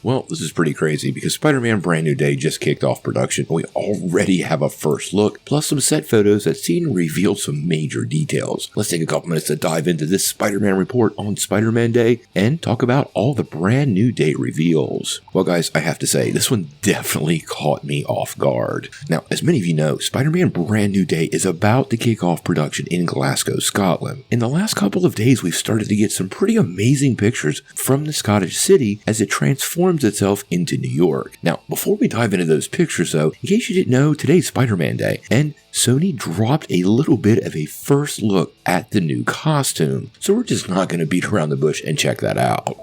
Well, this is pretty crazy because Spider-Man Brand New Day just kicked off production and we already have a first look, plus some set photos that seem to reveal some major details. Let's take a couple minutes to dive into this Spider-Man report on Spider-Man Day and talk about all the Brand New Day reveals. Well guys, I have to say, this one definitely caught me off guard. Now, as many of you know, Spider-Man Brand New Day is about to kick off production in Glasgow, Scotland. In the last couple of days, we've started to get some pretty amazing pictures from the Scottish city as it transforms itself into New York. Now, before we dive into those pictures though, in case you didn't know, today's Spider-Man Day, and Sony dropped a little bit of a first look at the new costume. So we're just not going to beat around the bush and check that out.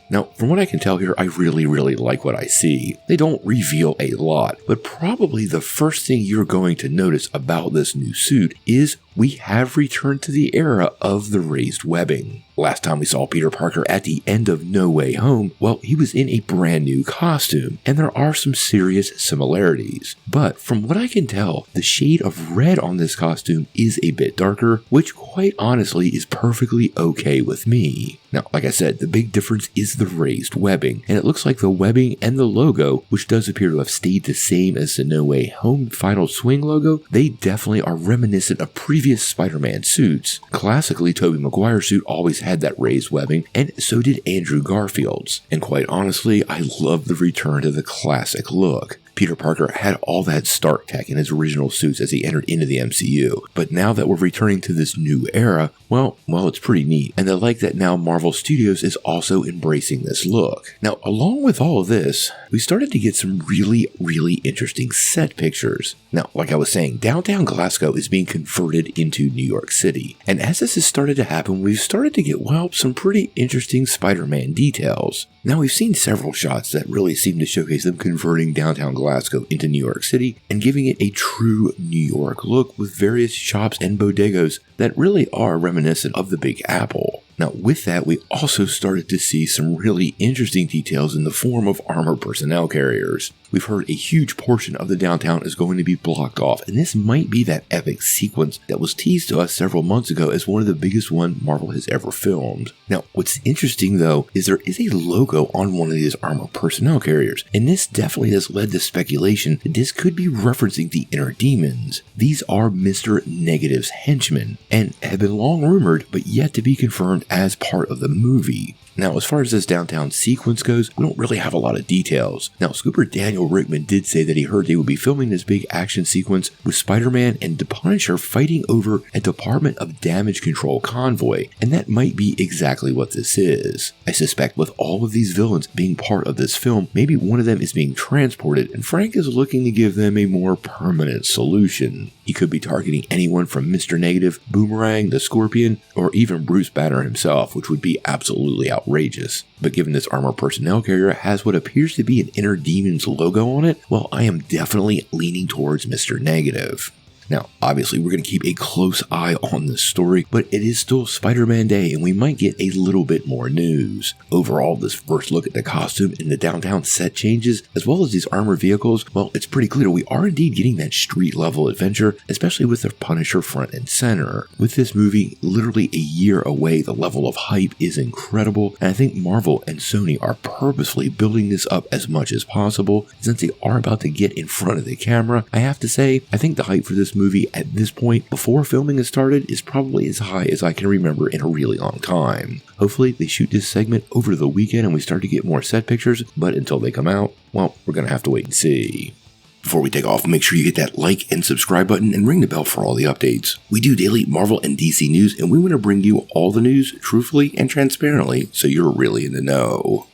Now, from what I can tell here, I really like what I see. They don't reveal a lot, but probably the first thing you're going to notice about this new suit is we have returned to the era of the raised webbing. Last time we saw Peter Parker at the end of No Way Home, well, he was in a brand new costume, and there are some serious similarities. But from what I can tell, the shade of red on this costume is a bit darker, which quite honestly is perfectly okay with me. Now, like I said, the big difference is the raised webbing, and it looks like the webbing and the logo, which does appear to have stayed the same as the No Way Home Final Swing logo, they definitely are reminiscent of previous Spider-Man suits. Classically, Tobey Maguire's suit always had that raised webbing, and so did Andrew Garfield's. And quite honestly, I love the return to the classic look. Peter Parker had all that Stark tech in his original suits as he entered into the MCU, but now that we're returning to this new era, well, it's pretty neat, and I like that now Marvel Studios is also embracing this look. Now, along with all of this, we started to get some really interesting set pictures. Now, like I was saying, downtown Glasgow is being converted into New York City, and as this has started to happen, we've started to get, some pretty interesting Spider-Man details. Now, we've seen several shots that really seem to showcase them converting downtown Glasgow into New York City and giving it a true New York look with various shops and bodegas that really are reminiscent of the Big Apple. Now, with that, we also started to see some really interesting details in the form of armored personnel carriers. We've heard a huge portion of the downtown is going to be blocked off, and this might be that epic sequence that was teased to us several months ago as one of the biggest one Marvel has ever filmed. Now, what's interesting though is there is a logo on one of these armored personnel carriers, and this definitely has led to speculation that this could be referencing the Inner Demons. These are Mr. Negative's henchmen, and have been long rumored but yet to be confirmed as part of the movie. Now, as far as this downtown sequence goes, we don't really have a lot of details. Now, Scooper Daniel Rickman did say that he heard they would be filming this big action sequence with Spider-Man and the Punisher fighting over a Department of Damage Control convoy, and that might be exactly what this is. I suspect with all of these villains being part of this film, maybe one of them is being transported, and Frank is looking to give them a more permanent solution. He could be targeting anyone from Mr. Negative, Boomerang, the Scorpion, or even Bruce Banner himself, which would be absolutely outrageous. But given this armored personnel carrier has what appears to be an Inner Demons logo on it, well, I am definitely leaning towards Mr. Negative. Now, obviously, we're going to keep a close eye on this story, but it is still Spider-Man Day, and we might get a little bit more news. Overall, this first look at the costume and the downtown set changes, as well as these armored vehicles, well, it's pretty clear we are indeed getting that street-level adventure, especially with the Punisher front and center. With this movie literally a year away, the level of hype is incredible, and I think Marvel and Sony are purposefully building this up as much as possible. Since they are about to get in front of the camera, I have to say, I think the hype for this movie at this point before filming has started is probably as high as I can remember in a really long time. Hopefully they shoot this segment over the weekend and we start to get more set pictures, but until they come out, well, we're gonna have to wait and see. Before we take off, make sure you hit that like and subscribe button and ring the bell for all the updates. We do daily Marvel and DC news, and we want to bring you all the news truthfully and transparently so you're really in the know.